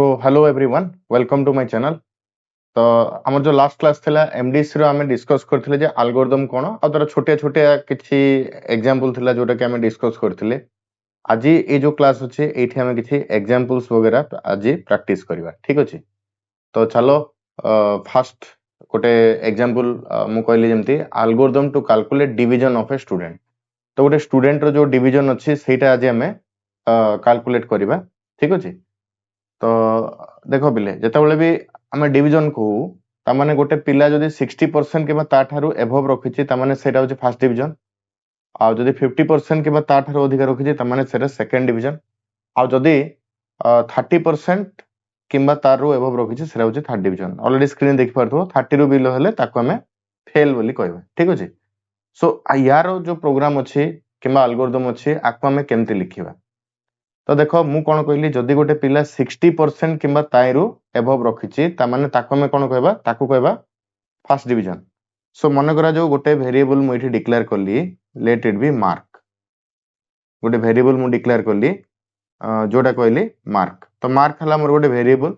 तो hello everyone welcome to my channel. तो हमर जो लास्ट क्लास थिला एमडीसी रो हमें डिस्कस करथिले जे एल्गोरिदम कोन आ तार छोटे छोटे किछि एग्जांपल थिला जोटा कि हमें डिस्कस करथिले। आज ये जो क्लास अछि एठी हमें किछि एग्जांपल्स वगैरह आज प्रैक्टिस करबा ठीक अछि। तो चलो फर्स्ट गोटे एग्जांपल मु कहली जेमति algorithm to calculate division of a student. तो गोटे स्टूडेंट रो जो डिवीजन अछि सेटा आज हमें कैलकुलेट करबा ठीक अछि। तो देखो बिले जेतेबेले भी आमे डिवीजन को तामाने गोटे पिला जदी 60% किबा ताठारु एभव रखिछि तामाने सेटा होछि फर्स्ट डिवीजन आ जदी 50% किबा ताठारु अधिक रखिछि तामाने सेटा सेकंड डिवीजन आ जदी 30% किबा तारु एभव रखिछि सेटा होछि थर्ड डिवीजन। ऑलरेडी स्क्रीन देखि परथो 30 रु बिलो हेले ताको हमें फेल बोली कहबा ठीक अछि। सो यार जो प्रोग्राम अछि किबा एल्गोरिदम अछि आको हमें केमति लिखिबा। तो देखो मु कोन कहली जदी गोटे पिला 60% किबा ताइरु एभव रखिछि ता माने ताको में कोन कहबा ताको कहबा फर्स्ट डिवीजन। सो मन करा जो गोटे वेरिएबल मु इठी डिक्लेयर करली लेट इट बी मार्क। गोटे वेरिएबल मु डिक्लेयर करली जोटा कहली मार्क। तो मार्क हला मोर गोटे वेरिएबल।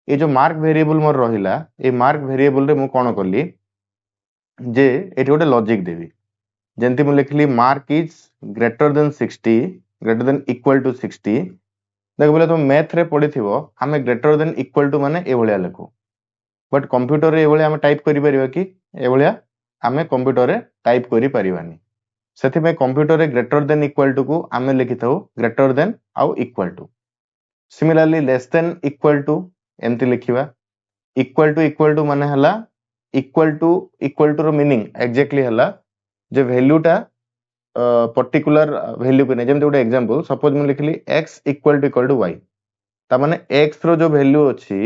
ए जो मार्क वेरिएबल मोर रहिला ए मार्क वेरिएबल रे मु कोन करली जे एठी गोटे लॉजिक देबी जेंति मु लिखली mark is greater than 60 greater than equal to 60। देखो बोले तुम मैथ रे पढ़ी थिबो हमें ग्रेटर देन इक्वल टू माने ए भलिया लिखो बट कंप्यूटर रे ए भलिया हमें टाइप करि परिबा कि ए भलिया हमें कंप्यूटर रे टाइप करि परिबानी। सेथि में कंप्यूटर रे ग्रेटर देन इक्वल टू को हमें लिखि थाउ ग्रेटर देन आउ equal to. Similarly less than equal to एमति लिखिबा। इक्वल टू माने हला इक्वल टू रो मीनिंग एग्जैक्टली हला जे वैल्यूटा पर्टिकुलर वैल्यू को नै जेमते गोटे एग्जांपल सपोज मु लिखली x इक्वल टू y ता माने x रो जो वैल्यू अछि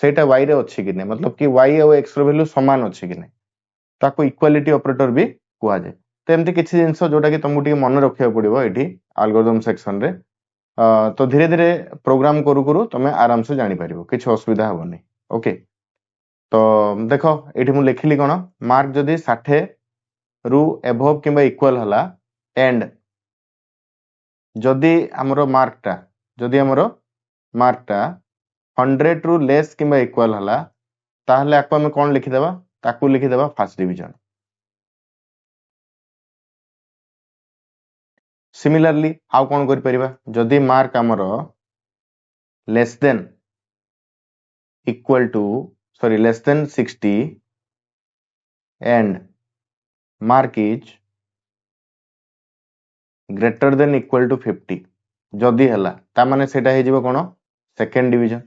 सेटा y रे अछि कि नै मतलब कि y और x रो वैल्यू समान अछि कि नै ताको इक्वालिटी ऑपरेटर भी कुआ जाय। तो एमती किछि जिंस जोटा कि तुमको टिके मन रखिया पड़िबो एठी एल्गोरिदम सेक्शन रे तो धीरे धीरे प्रोग्राम करू करू तमे आराम से जानि परिबो किछि असुविधा होबनी। ओके तो देखो एठी मु लिखली कोन मार्क जदी 60 रु एभव किबा इक्वल हला एंड जदी हमरो मार्कटा 100 रु लेस किबा इक्वल हला ताहले आको हमें कोन लिखि देबा ताकू लिखि देबा फर्स्ट डिवीजन। सिमिलरली हाउ कोन करि परिबा जदी मार्क हमरो less than equal to less than 60 and mark is greater than equal to 50 जदी हला ता माने सेटा हे जिवो कोन सेकंड डिवीजन।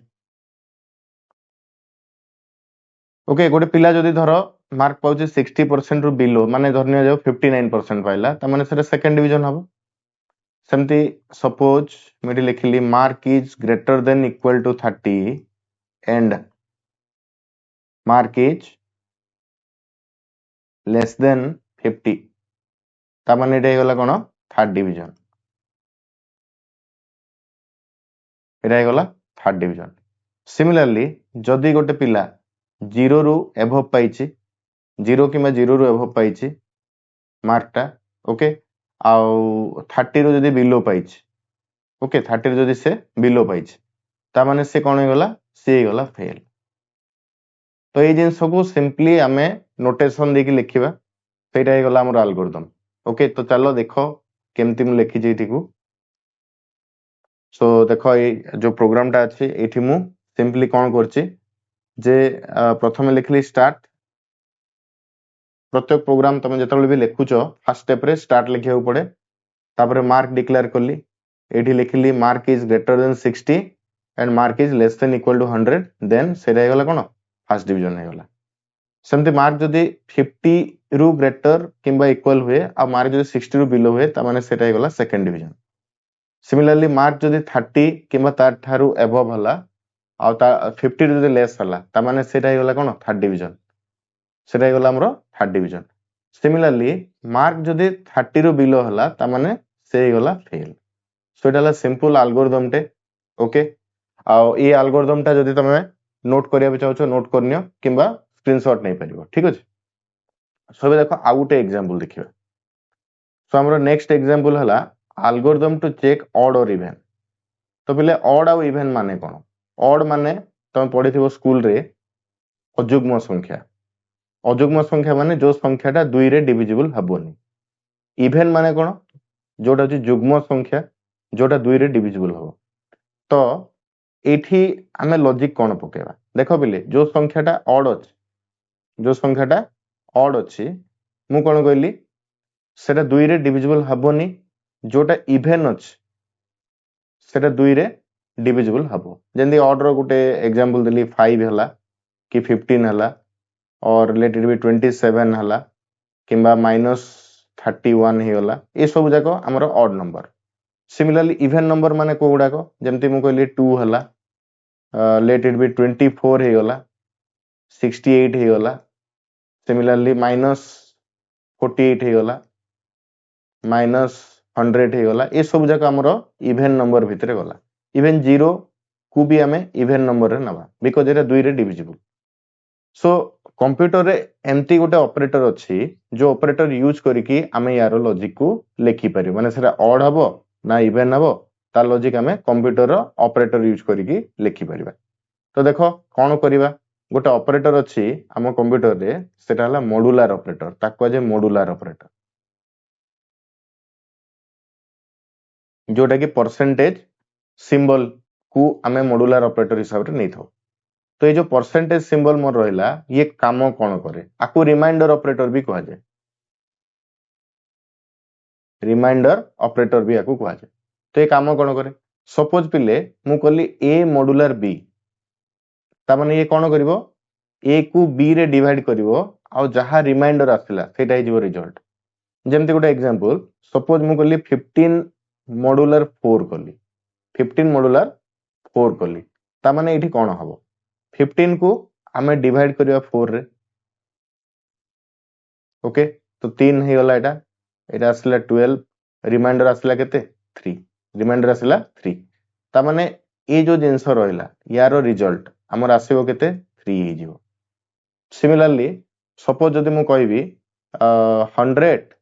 ओके गोटे पिला जदी धरो मार्क पाउचे 60% रु बिलो माने धरनिया जाऊ 59% पाइला ता माने सेटा सेकंड डिवीजन हबो। सेमती सपोज मेडी लिखली mark is greater than equal to 30 and mark is less than 50 ता माने एटा हेगला कोन थर्ड डिवीजन। एटा हेगला थर्ड डिवीजन। सिमिलरली जदी गोटे पिला 0 रु एभव पाइछि 0 किमा 0 रु एभव पाइछि मार्कटा ओके आउ 30 रु जदी बिलो पाइछि ओके 30 रु जदी से बिलो पाइछि ता माने से कोन हेगला से हेगला फेल। तो ए जिंस को सिंपली हमें नोटेशन देकी लिखिबा सेटा हेगला हमर एल्गोरिदम। ओके तो चलो देखो केमति मु लिखि जेठी को। सो देखो ए जो प्रोग्रामटा अछि एठी मु सिंपली कोन करछि जे प्रथम लिखली स्टार्ट। प्रत्येक प्रोग्राम तुम जेतबेले भी लिखुचो फर्स्ट स्टेप रे स्टार्ट लिखिया पड़े तापरे मार्क डिक्लेयर करली एठी लिखली mark is greater than 60 and mark is less than equal to 100 then सेटा हेगला कोन फर्स्ट डिवीजन हेगला। सेमती मार्क जदी 50 रु ग्रेटर किबा इक्वल हुए आ मार्क जदी 60 रु बिलो हुए ता माने सेटा हेगला सेकंड डिवीजन। सिमिलरली मार्क जदी 30 किबा तार थारु एबव हला आ ता 50 रु जदी लेस हला ता माने सेटा हेगला कोन थर्ड डिवीजन सेटा हेगला हमरो थर्ड डिवीजन। सिमिलरली मार्क जदी 30 रु बिलो हला ता माने से हेगला फेल। सो एटा ला सिंपल एल्गोरिदम टे ओके आ ए एल्गोरिदम ता जदी तमे नोट करिया चाहो नोट करनियो किबा स्क्रीनशॉट नै परिबो ठीक अछि। सो देखो आ गुटे एग्जांपल देखिबा। सो हमरो नेक्स्ट एग्जांपल हला एल्गोरिदम टू चेक ऑड और इवन। तो पहले ऑड और इवन माने कोन ऑड माने तुम पढ़िथिबो स्कूल रे अजुग्म संख्या। अजुग्म संख्या माने जो संख्याटा 2 रे डिविजिबल हबोनी। इभेन माने कोन जोटा होची जुग्म संख्या जोटा 2 रे डिविजिबल हबो। तो एठी आमे लॉजिक कोन पकेबा देखो बिले जो संख्याटा ऑड अछि जो संख्याटा ऑड अछि मु कोन कहली सेटा 2 रे डिविजिबल हबोनी जोटा इभेन अछि सेटा 2 रे डिविजिबल हबो। जेंदी ऑड रो गुटे एग्जांपल देली 5 हला कि 15 हला और लेट इट बी 27 हला किंबा -31 हे गला ए सब जाको हमर odd number. Similarly even number माने को गुडा को जेमति मु कहली 2 हला लेट इट बी 24 हे गला 68 हे गला सिमिलरली -48 हे गला -100 हे गला ए सब जाको हमर इवन नंबर भितरे गला। इवन 0 को भी हमें इवन नंबर रे नबा बिकॉज़ एटा 2 रे डिविजिबल। सो कंप्यूटर रे एमती गोटे ऑपरेटर अछि जो ऑपरेटर यूज करिकी आमे यारो लॉजिक को लेखि परियो माने सेटा ऑड हबो ना इवन हबो ता लॉजिक आमे कंप्यूटर रो ऑपरेटर यूज करिकी लेखि परिबा। तो देखो कोन करिबा गोटे ऑपरेटर अछि हम कंप्यूटर रे सेटा हला मॉड्यूलर ऑपरेटर ताको जे मॉड्यूलर ऑपरेटर जोटा कि परसेंटेज सिंबल को आमे मॉड्यूलर ऑपरेटर हिसाब रे नै थो। तो ये जो परसेंटेज सिंबल मोर रहिला ये काम कोन करे आकु रिमाइंडर ऑपरेटर भी कहा जाए रिमाइंडर ऑपरेटर भी आकु कहा जाए। तो ये काम कोन करे सपोज पिले मु कहली a मॉड्यूलर b ता माने ये कोन करिवो a को b रे डिवाइड करिवो आ जहा रिमाइंडर आसिला सेटा हे जिवो रिजल्ट। जेमति गोटे एग्जांपल सपोज मु कहली 15 मॉड्यूलर 4 कहली 15 मॉड्यूलर 4 कहली ता माने एठी कोन हबो 15 को हमें डिवाइड करिया 4 रे ओके तो 3 हे गला एटा आसला 12 रिमाइंडर आसला केते 3 रिमाइंडर आसला 3 ता माने ए जो जिंस रहला यारो रिजल्ट हमर आसीबो केते 3 हे जिवो। सिमिलरली सपोज जदि मु कहबी 100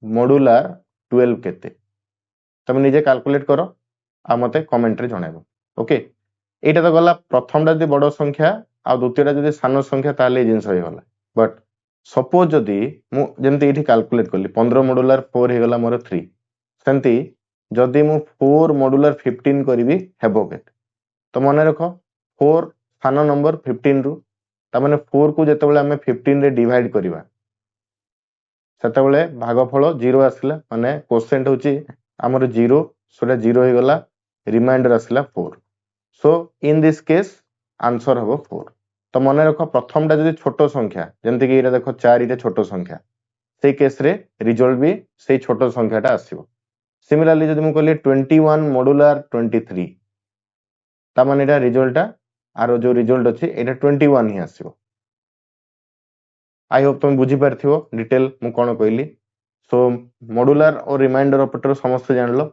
मॉड्यूलर 12 केते तमे निजे कैलकुलेट करो आ मते कमेंट रे जणाइबो ओके। एटा तो गला प्रथमटा जदि बड़ संख्या आ द्वितीयटा जदि सान संख्या ताले जिंस हे गला बट सपोज जदि मु जेमति एठी कैलकुलेट करली 15 मॉड्यूलर 4 हे गला मोर 3 सेंती जदि मु 4 मॉड्यूलर 15 करबी हेबो केते तो मने रखो 4 सान नंबर 15 रु ता माने 4 को जते बेले हमें 15 रे डिवाइड करिवा सेते बेले भागफल 0 आसला माने कोसेंट होची हमर 0 सोडा 0 हे गला रिमाइंडर आसला 4 सो इन दिस केस आंसर हबो 4। तो मन रख प्रथमटा जदि छोट संख्या जेमति कि एटा देखो 4 इटा छोट संख्या सेई केस रे रिजल्ट भी सेई छोट संख्याटा आसीबो। सिमिलरली जदि मु कहली 21 मॉड्यूलर 23 ता माने एटा रिजल्टटा आरो जो रिजल्ट अछि एटा 21 ही आसीबो। आई होप तुम बुझी पारथिबो डिटेल मु कोन कहली। सो मॉड्यूलर और रिमाइंडर ऑपरेटर समस्त जानलो।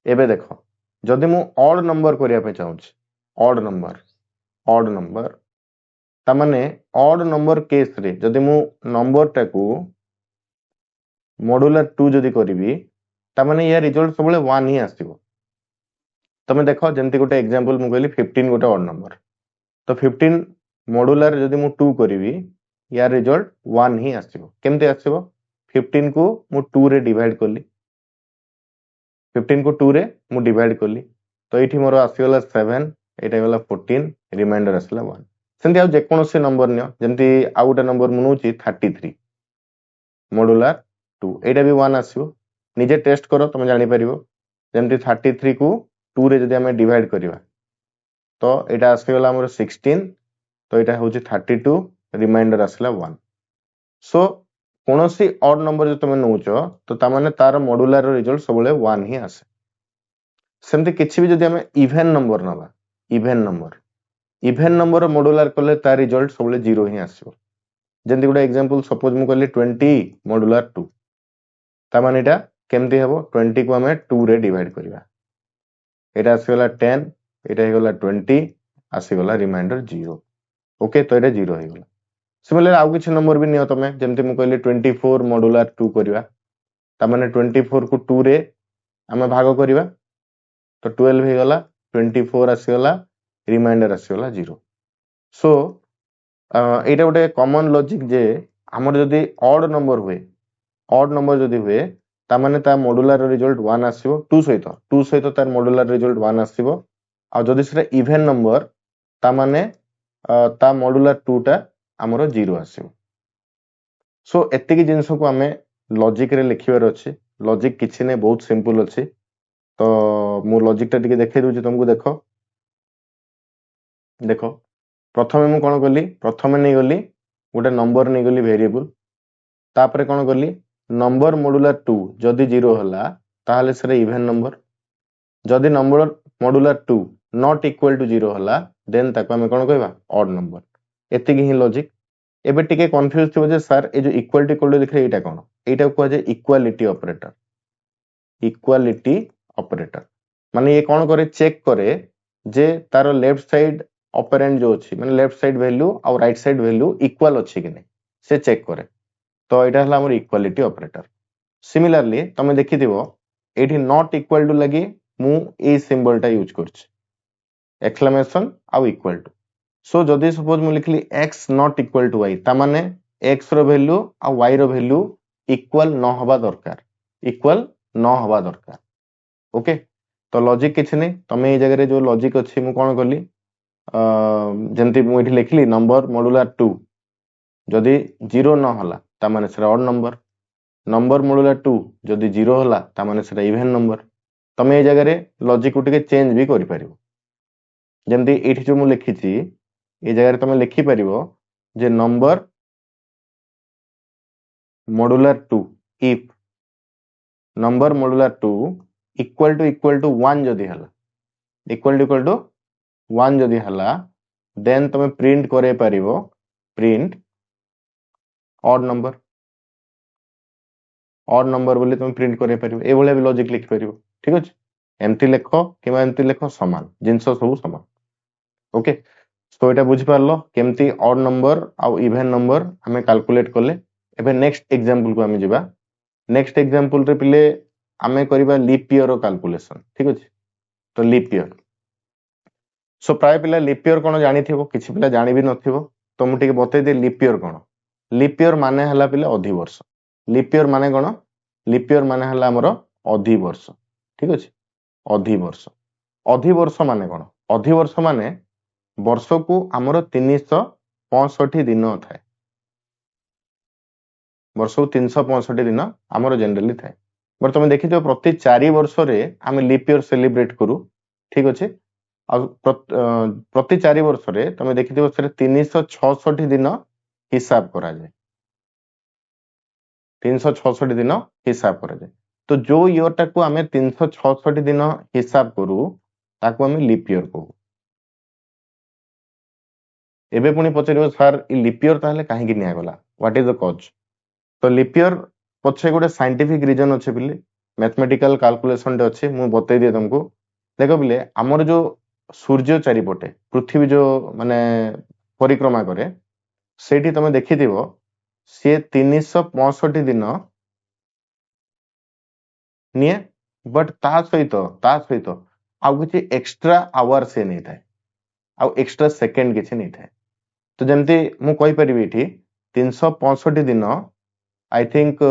एबे देखो जदि मु ऑड नंबर करिया पे चाहूची ऑड नंबर ता माने ऑड नंबर केस रे जदि मु नंबर टाकू मॉड्यूलर 2 जदि करिवि ता माने या रिजल्ट सबले 1 ही आसीबो। तमे देखो जेमति गोटे एग्जांपल मु कहली 15 गोटे ऑड नंबर तो 15 मॉड्यूलर जदि मु 2 करिवि या रिजल्ट 1 ही आसीबो। केमते आसीबो 15 को मु 2 रे डिवाइड करली 15 को 2 रे मु डिवाइड करली तो एठी मोर आसीगला 7 एटा गला 14 रिमाइंडर आसला 1 सेंति आ जे कोनोसी नंबर नियो जेमति आ गोटे नंबर मु नउची 33 मॉड्यूलर 2 एटा भी 1 आसीबो। निजे टेस्ट करो तुम जानि परिबो जेमति 33 को 2 रे जदि हमें डिवाइड करिवा तो एटा आसीगला हमर 16 तो एटा होची 32 रिमाइंडर आसला 1। सो कोनोसी ऑड नंबर जो तुम नउचो तो ता माने तार मॉड्यूलर रो रिजल्ट सबले 1 ही आसे। सेमति किछि भी जदि हमें इवन नंबर नबा इवन नंबर मॉड्यूलर कले ता रिजल्ट सबले 0 ही आसीबो। जेंति गुडा एग्जांपल सपोज मु कहली 20 मॉड्यूलर 2 ता माने एटा केमति हेबो 20 को हमें 2 रे डिवाइड करिवा एटा आसीगला 10 एटा हे गला 20 आसीगला रिमाइंडर 0 ओके तो एटा 0 हे गला। सिमिलर आउ किछि नंबर भी नियो तमे जेमति मु कहली 24 मॉड्यूलर 2 करिवा ता माने 24 को 2 रे हमें भाग करिवा तो 12 हे गला 24 आसीगला रिमाइंडर आसीगला 0 सो एटा गोटे कॉमन लॉजिक जे हमर जदी ऑड नंबर हुए ता माने ता मॉड्यूलर रिजल्ट 1 आसीबो 2 सहित तार मॉड्यूलर रिजल्ट 1 आसीबो आ जदी सेटा इवन नंबर ता माने ता मॉड्यूलर 2 टा हमरो 0 आसीबो सो एतिकी जिंस को हमें लॉजिक रे लिखिबार अछि लॉजिक किछि ने बहुत सिंपल अछि तो मु लॉजिक टा टिके देखे दोछि तुमको देखो प्रथमे मु कोन करली प्रथमे नै गली गोटे नंबर नै गली वेरिएबल तापरे कोन करली नंबर मॉड्यूलर 2 जदी 0 होला ताहले सेरे इवन नंबर जदी number modular 2 not equal to 0 होला देन ताको हमें कोन कहबा ऑड नंबर एतिकी ही लॉजिक एबे टिके कंफ्यूज थिबो जे सर ए जो इक्वल टू लिखले एटा कोन एटा को जे इक्वालिटी ऑपरेटर माने ये कोन करे चेक करे जे तारो लेफ्ट साइड ऑपरेंड जो अछि माने लेफ्ट साइड वैल्यू और राइट साइड वैल्यू इक्वल अछि कि नै से चेक करे तो एटा हला हमर इक्वालिटी ऑपरेटर सिमिलरली तमे देखिथिबो एठी नॉट इक्वल टू लगी मु ए सिंबल टा यूज करछि एक्सक्लेमेशन आउ इक्वल टू सो जदी सपोज मु लिखली x not equal to y ता माने x रो वैल्यू आ y रो वैल्यू इक्वल न होबा दरकार ओके तो लॉजिक किछ नै तमे ए जगह रे जो लॉजिक अछि मु कोन करली जेंति मु एठी लिखली नंबर मॉड्यूलर 2 जदी 0 न होला ता माने सेरा ऑड नंबर मॉड्यूलर 2 जदी 0 होला ता माने सेरा इवन नंबर तमे ए जगह रे लॉजिक को टिके चेंज भी करि परिबो जेंति एठी जो मु लिखिछि ए जगह रे तमे लिखि परिबो जे number modular 2 if number modular 2 equal to 1 जदी हला इक्वल टू 1 जदी हला देन तमे प्रिंट करे परिबो प्रिंट ऑड नंबर बोली तुम प्रिंट करे परिबो ए भले भी लॉजिक लिख परिबो ठीक अछि एमती लेखो किमा एमती लेखो समान जिंस सब समान ओके सो एटा बुझि पारलो केमती ऑड नंबर आ इवन नंबर हमें कैलकुलेट करले एबे नेक्स्ट एग्जांपल को हमें जिबा नेक्स्ट एग्जांपल रे पिले हमें करिबा लीप ईयर रो कैलकुलेशन ठीक अछि तो लीप ईयर सो प्राय पिला लीप ईयर कोन जानि थिबो किछि पिला जानि भी नथिबो तो मु टिके बतै दे लीप ईयर कोन लीप ईयर माने हला पिला अधि वर्ष लीप ईयर माने कोन लीप ईयर माने हला हमरो अधि वर्ष ठीक अछि अधि वर्ष माने कोन अधि वर्ष माने वर्ष को हमरो 365 दिन थाए वर्ष को 365 दिन हमरो जनरली थाए बर तुम देखि जो प्रति 4 वर्ष रे हम लीप ईयर सेलिब्रेट करू ठीक अछि प्रति 4 वर्ष रे तुम देखि दिबो से 366 दिन हिसाब करा जाय 366 दिन हिसाब करा जाय तो जो ईयर टा को हमें 366 दिन हिसाब करू ताको हमें लीप ईयर कहू एबे पुनी पचरियो सर ई लीप ईयर ताहले काहे कि निया गला व्हाट इज द कॉज तो लीप ईयर पछे गोटे साइंटिफिक रीजन अछि बिले मैथमेटिकल कैलकुलेशन टे अछि मु बतै दिए तुमको देखो बिले हमर जो सूर्य चारिपटे पृथ्वी जो माने परिक्रमा करे सेठी तमे देखि दिबो से 365 दिन निये बट ता सहित आ किछि एक्स्ट्रा आवर से नै थाए आ एक्स्ट्रा सेकंड किछि नै थाए तो जेमति मु कहि परिबि एठी 365 दिन आई थिंक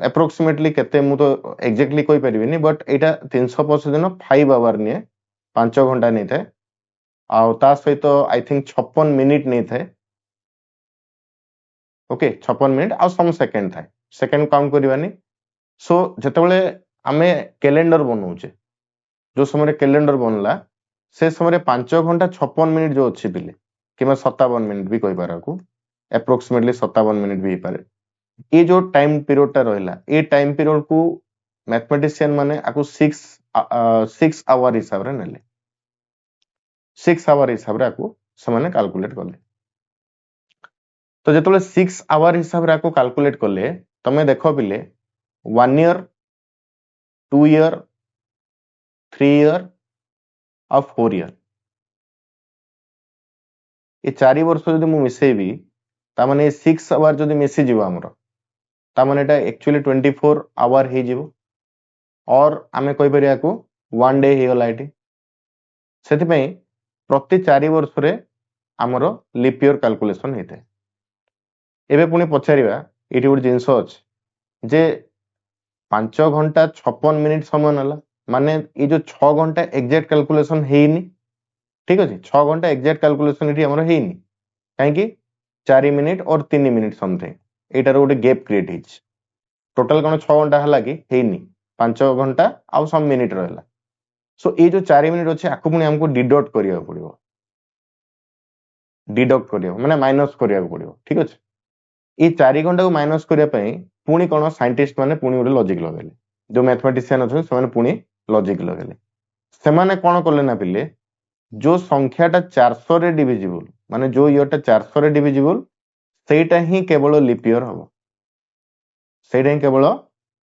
अप्रोक्सीमेटली केते मु तो एग्जैक्टली कहि परिबिनी बट एटा 365 दिन 5 आवर निये 5 घंटा नै थाए आ ता सहित आई थिंक 56 मिनिट नै थाए ओके 56 मिनिट आ सम सेकंड थाए सेकंड काउंट करिवानी सो जतबेले हमें कैलेंडर बनौचे जो समय कैलेंडर बनला से समय 5 घंटा 56 मिनिट जो अछि बिले किमा 57 मिनिट भी कहि पाराकू अप्रोक्सीमेटली 57 मिनिट भी पारे ये जो टाइम पीरियड टा रहला ए टाइम पीरियड को मैथमेटिशियन माने आकु 6 आवर हिसाब रे नेले 6 आवर हिसाब रे आकु समाने कैलकुलेट करले तो जेतले 6 आवर हिसाब रे आकु कैलकुलेट करले तमे देखो बिले 1 ईयर 2 ईयर 3 ईयर और 4 ईयर ये 4 वर्ष जदि मु मिसेबी ता माने 6 आवर जदि मिसी जीवा हमरो ता माने एटा एक्चुअली 24 आवर हे जीवो और आमे कहि परिया को 1 डे हे गला एटी सेति पई प्रति 4 वर्ष रे हमरो लीप ईयर कैलकुलेशन हेते एबे पुनी पचारिबा एठी गोटे जिंस अछि जे 5 घंटा 56 मिनिट समय नला माने ये जो 6 घंटा एग्जैक्ट कैलकुलेशन हेइनी ठीक अछि 6 घंटा एग्जैक्ट कैलकुलेशन एठी हमरो हेइनी काहे कि 4 मिनिट और 3 मिनिट समथिंग एटार गोटे गैप क्रिएट हिच टोटल कोन 6 घंटा हला कि हेइनी 5 घंटा आउ सम मिनिट रहला सो ये जो 4 मिनिट अछि आकु पुनी हमको डिडक्ट करिया पड़िबो डिडक्ट करिया माने माइनस करिया पड़िबो ठीक अछि ये 4 घंटा को माइनस करिया पई पुनी कोन साइंटिस्ट माने पुनी गोटे लॉजिक लगेले जो मैथमेटिशियन अछन समान पुनी लॉजिक लगेले सेमाने कोन करले ना पिले जो संख्याटा 400 रे डिविजिबल माने जो इयरटा 400 रे डिविजिबल सेटा ही केवल लीप ईयर हबो सेटा ही केवल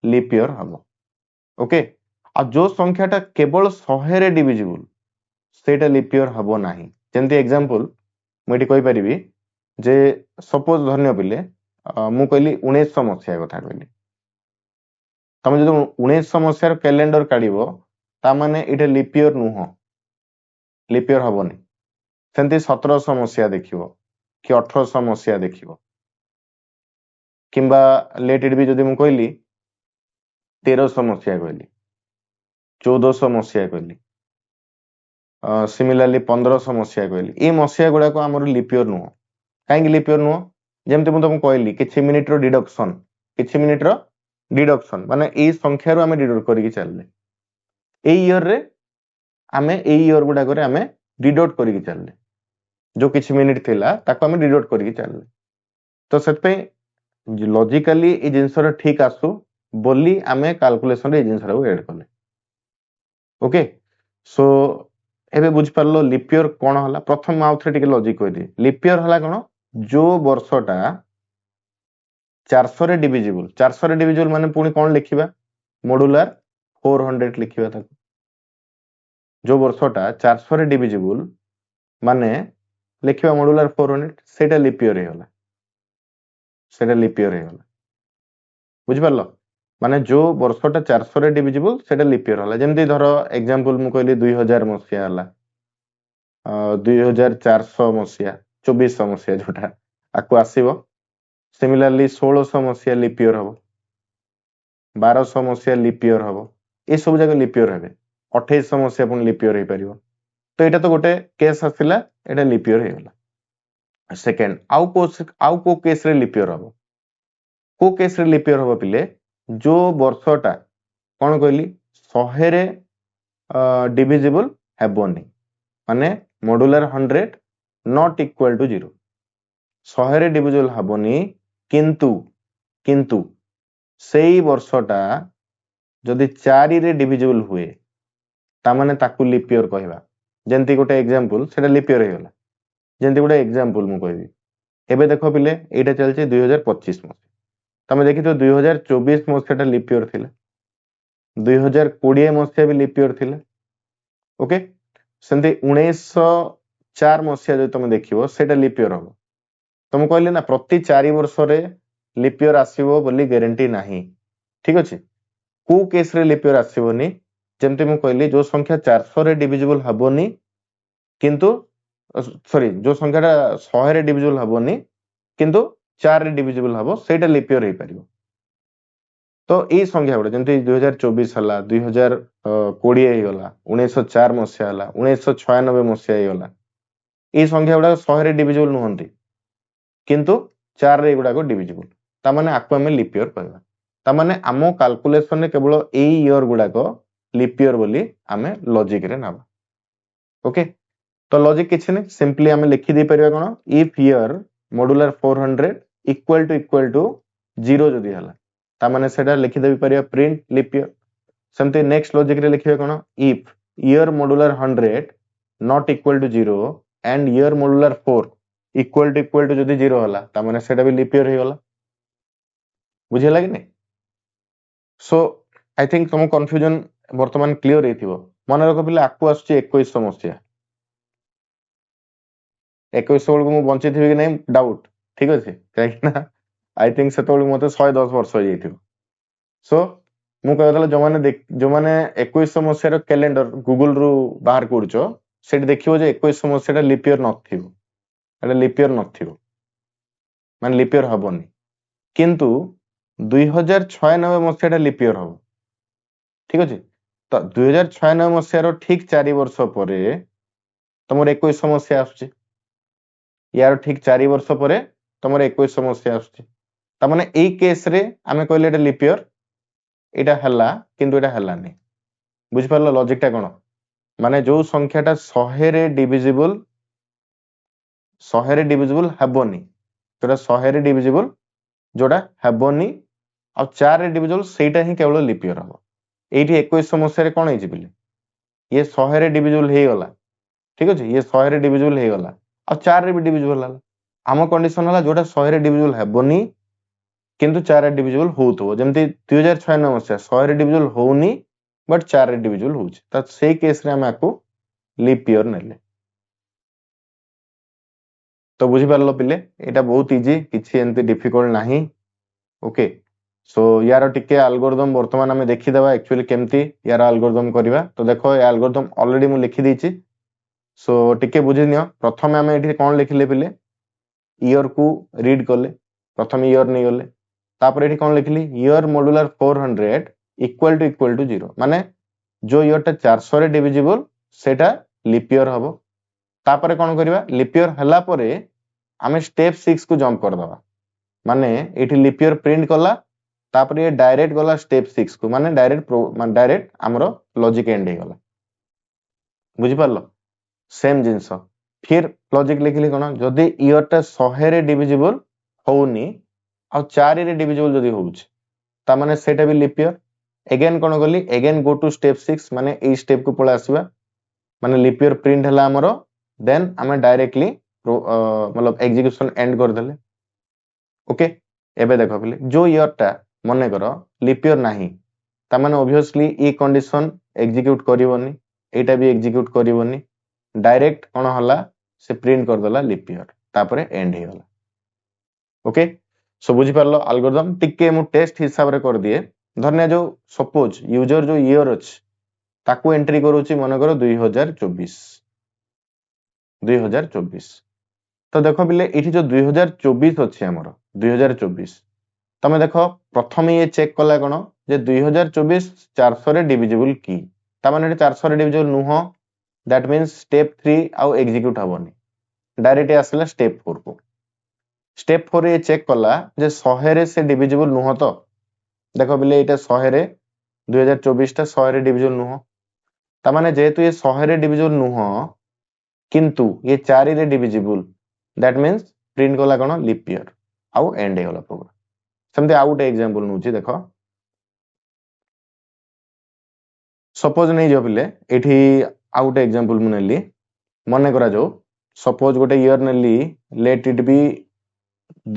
लीप ईयर हबो ओके आ जो संख्याटा केवल 100 रे डिविजिबल सेटा लीप ईयर हबो नाही जेंति एग्जांपल मइटी कहि परिबी जे सपोज धन्य पिले मु कहली 1900 मसिया कथा कहली तमे जदि 1900 मसियार कैलेंडर काढिबो ता माने इटे लीप ईयर नुह लीप ईयर हबोनी सेंति 1700 मसिया देखिबो कि 1800 मसिया देखिबो किंबा लेट इट भी जदि मु कहली 1300 मसिया कहली 1400 मसिया कहली सिमिलरली 1500 मसिया कहली ए मसिया गुडा को हमर लीप ईयर नुह काहे लीप ईयर नुह जेमते मु तुमको कहली किछि मिनिट रो डिडक्शन माने ए संख्या रो हमें डिडक्ट करिकि चलले ए ईयर रे हमें ए ईयर गुडा करे हमें डिडक्ट करिकि चलले जो किछि मिनिट थिला ताको हमें डिडक्ट करिकि चलले तो सेत पे लॉजिकली ए जिंस रो ठीक आसु बोली हमें कैलकुलेशन रे ए जिंस रो ऐड करले ओके सो एबे बुझ परलो लीप ईयर कोन हला प्रथम आउथरे टिके लॉजिक कहि दे लीप ईयर हला कोन जो वर्षटा 400 रे डिविजिबल माने पुनी कोन लिखिबा मॉड्यूलर 400 लिखिबा ताको जो वर्षटा 400 रे डिविजिबल माने लिखिबा मॉड्यूलर 400 सेटा लीप ईयर हेला बुझ परलो माने जो वर्षटा 400 रे डिविजिबल सेटा लीप ईयर हला जेमति धरो एग्जांपल मु कहली 2000 मसिया हला 2400 मसिया 2400 मसिया जोटा आकु आसीबो सिमिलरली 1600 मसिया लीप ईयर हबो 1200 मसिया लीप ईयर हबो ए सब जगह लीप ईयर हेबे 2800 मसिया पुन लीप ईयर हे परिबो तो एटा तो गोटे केस आसिला एटा लीप ईयर हेगला सेकंड आउ को केस रे लीप ईयर हबो को केस रे लीप ईयर हबो पिले जो वर्षटा कोन कहली 100 रे डिविजिबल हेबोनी माने मॉड्यूलर 100 नॉट इक्वल टू 0 100 रे डिविजिबल हेबोनी किंतु सेई वर्षटा जदि 4 रे डिविजिबल हुए ता माने ताकू लीप ईयर कहबा जेंति गोटे एग्जांपल सेटा लीप ईयर हेगला जेंति गोटे एग्जांपल मु कहबी एबे देखो पिले एटा चलचे 2025 मसिया तमे देखि तो 2024 मसियाटा लीप ईयर थिला 2020 मसिया भी लीप ईयर थिला ओके सेंति 1904 मसिया जे तमे देखिबो सेटा लीप ईयर हो तमे कहले ना प्रति 4 वर्ष रे लीप ईयर आसीबो बोली ग्यारंटी नाही ठीक अछि को केस रे लीप ईयर आसीबोनी जेमते मु कहली जो संख्या 400 रे डिविजिबल हबोनी किंतु सॉरी जो संख्याटा 100 रे डिविजिबल हबोनी किंतु 4 रे डिविजिबल हबो सेटा लीप ईयर हे परिबो तो ए संख्या गुडा जेमते 2024 हला 2020 हे गला 1904 मसिया हला 1996 मसिया हे गला ए संख्या गुडा 100 रे डिविजिबल नहंती किंतु 4 रे गुडा को डिविजिबल ता माने आकु हमें लीप ईयर कहबा ता माने आमो कैलकुलेशन रे केवल ए ईयर गुडा को लीप ईयर बोली हमें लॉजिक रे नाबा ओके तो लॉजिक किछि नै सिंपली हमें लिखि दे परिबा कोन if year modular 400 equal to 0 जदी हला ता माने सेटा लिखि देबी परिबा प्रिंट लीप ईयर समते नेक्स्ट लॉजिक रे लिखिबे कोन if year modular 100 not equal to 0 and year modular 4 equal to जदी 0 हला ता माने सेटा भी लीप ईयर हे गला बुझे लागे नै सो आई थिंक तुम कंफ्यूजन वर्तमान क्लियर हेथिबो मन रख पिले आकु आछी 2100 मसिया 2100 बेलको मु बंची थिबि कि नै डाउट ठीक अछि काहे ना आई थिंक से तोल मते 110 वर्ष हो जाइथिबो सो मु कहतला जो माने 2100 मसिया रो कैलेंडर गूगल रु बाहर करछो सेठी देखिबो जे 21 मसियाटा लीप ईयर नथिबो एटा लीप ईयर नथिबो माने लीप ईयर हबोनी किंतु 2096 मसियाटा लीप ईयर हबो ठीक अछि तो 2096 मसियारो ठीक 4 वर्ष परे तमर 21 मसिया आछी यार ठीक 4 वर्ष परे तमर 21 मसिया आछी ता माने एई केस रे आमे कहले एटा लीप ईयर एटा हल्ला किंतु एटा हल्लानी बुझि परलो लॉजिक टा कोन माने जो संख्याटा 100 रे डिविजिबल हेबोनी जोटा 100 रे डिविजिबल जोटा हेबोनी आ 4 रे डिविजिबल सेटा ही केवल लीप ईयर हबो एठी 21 मसिया रे कोन हेछि बिले ये 100 रे डिविजिबल हे गला ठीक अछि ये 100 रे डिविजिबल हे गला आ 4 रे भी डिविजिबल हला आम कंडीशन हला जोटा 100 रे डिविजिबल हेबोनी किंतु 4 रे डिविजिबल होउथो जेमति 2096 मसिया 100 रे डिविजिबल होउनी बट 4 रे डिविजिबल होउछ त सेई केस रे हम आकु लीप ईयर नेले तो बुझी पारलो पिले एटा बहुत इजी किछि एंती डिफिकल्ट नाही ओके सो यार टिके एल्गोरिथम वर्तमान हमें देखि देबा एक्चुअली केमती यार एल्गोरिथम करबा तो देखो ए एल्गोरिथम ऑलरेडी मु लिखि देछि सो टिके बुझि नियो प्रथमे हमें एठी कोन लिखिले पिले ईयर को रीड करले प्रथम ईयर नै गले तापर एठी कोन लिखिली ईयर मॉड्यूलर 400 इक्वल टू 0 माने जो ईयर टा 400 रे डिविजिबल सेटा लीप ईयर हबो तापर कोन करबा लीप ईयर हला परे हमें स्टेप 6 को जंप कर दबा माने एठी लीप ईयर प्रिंट कला तापर ये डायरेक्ट गला स्टेप 6 को माने डायरेक्ट हमरो लॉजिक एंड हे गला बुझि पारलो सेम जिंस फिर लॉजिक लिखिली कोन जदी ईयर टा 100 रे डिविजिबल होउनी आ 4 रे डिविजिबल जदी होउछ ता माने सेटा भी लीप ईयर अगेन कोन गली अगेन गो टू स्टेप 6 माने ए स्टेप को पळे आसीबा माने लीप ईयर प्रिंट हला हमरो देन हमें डायरेक्टली मतलब एग्जीक्यूशन एंड कर देले ओके एबे देखो पिले जो ईयर टा मने करो लीप ईयर नाही ता माने ऑब्वियसली ई कंडीशन एग्जीक्यूट करिवोनी एटा भी एग्जीक्यूट करिवोनी डायरेक्ट कोन हला से प्रिंट कर देला लीप ईयर तापरे एंड हे गला ओके सो बुझी पारलो एल्गोरिथम टिके मु टेस्ट हिसाब रे कर दिए धन्य जो सपोज यूजर जो ईयर अछि ताकू एंट्री करूची मने करो 2024 तो देखो बिले एठी जो 2024 अछि हमर 2024 तमे देखो प्रथम ये चेक कला कोन जे 2024 400 रे डिविजिबल की ता माने 400 रे डिविजिबल नुह दैट मींस स्टेप 3 आउ एग्जीक्यूट हबोनी डायरेक्ट आसला स्टेप 4 को स्टेप 4 ये चेक कला जे 100 रे से डिविजिबल नुह तो देखो बिले एटा 100 रे 2024 ता 100 रे डिविजिबल नुह ता माने जेहेतु ये 100 रे डिविजिबल नुह किंतु ये 4 रे डिविजिबल दैट मींस प्रिंट कला कोन लीप ईयर आउ एंड हे गला प्रोग्राम समते आउट एग्जांपल नउची देखो सपोज नै जो पिले एठी आउट एग्जांपल मुनेली मने करा जो सपोज गोटे ईयर नेली लेट इट बी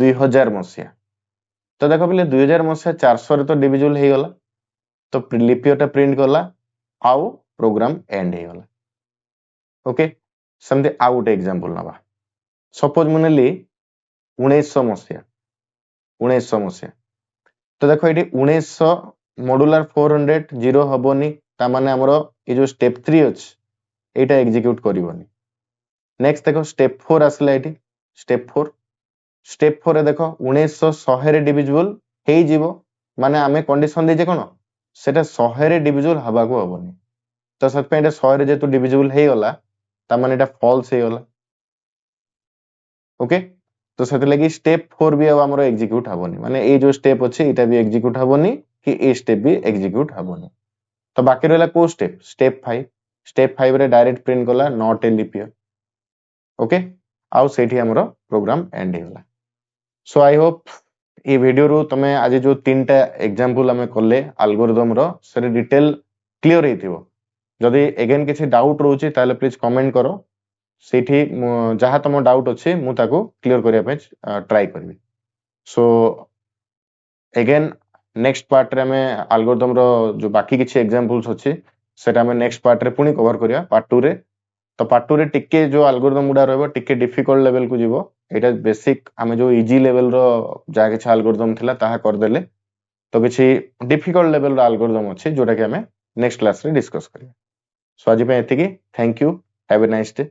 2000 मसिया तो देखो पिले 2000 मसिया 400 रे तो डिविजिबल हे गला तो लीप ईयर टा प्रिंट कला आउ प्रोग्राम एंड हे गला ओके समते आउट एग्जांपल नबा सपोज मुनेली 1900 मसिया तो देखो ये 1900 मॉड्यूलर 400 जीरो हबोनी ता माने हमरो ये जो स्टेप 3 अछि एटा एग्जीक्यूट करिवोनी नेक्स्ट देखो स्टेप 4 आसला एटी स्टेप 4 रे देखो 1900 100 रे डिविजिबल हे जीवो माने हमें कंडीशन दे जे कोन सेटा 100 रे डिविजिबल हबा को हबोनी तो सत पे एटा 100 रे जेतु डिविजिबल हे गला ता माने एटा फॉल्स हे गला ओके तो सेते लगी स्टेप 4 भी अब हमरो एग्जीक्यूट हबोनी माने ए जो स्टेप अछि एटा भी एग्जीक्यूट हबोनी कि ए स्टेप भी एग्जीक्यूट हबोनी तो बाकी रहला को स्टेप 5 रे डायरेक्ट प्रिंट कला not a leap year okay आउ सेठी हमरो प्रोग्राम एंड हेला सो आई होप ए वीडियो रो तमे आज जो तीनटा एग्जांपल हमें करले एल्गोरिथम रो सरे डिटेल क्लियर हेतिबो जदी अगेन किछि डाउट रहउची ताले प्लीज कमेंट करो सेठी जहा तम डाउट अछि मु ताको क्लियर करिया पे ट्राई करबी सो अगेन नेक्स्ट पार्ट रे हमें एल्गोरिथम रो जो बाकी किछि एग्जांपल्स अछि सेटा हमें नेक्स्ट पार्ट रे पुनी कवर करिया पार्ट 2 रे तो पार्ट 2 रे टिके जो एल्गोरिथम गुडा रहबो टिके डिफिकल्ट लेवल को जीवो एटा बेसिक हमें जो इजी लेवल रो जा किछि एल्गोरिथम थिला ताहा कर देले तो किछि डिफिकल्ट लेवल रो एल्गोरिथम अछि जोटा कि हमें नेक्स्ट क्लास रे डिस्कस करिया सो आज पे एतिकी thank you Have a nice day.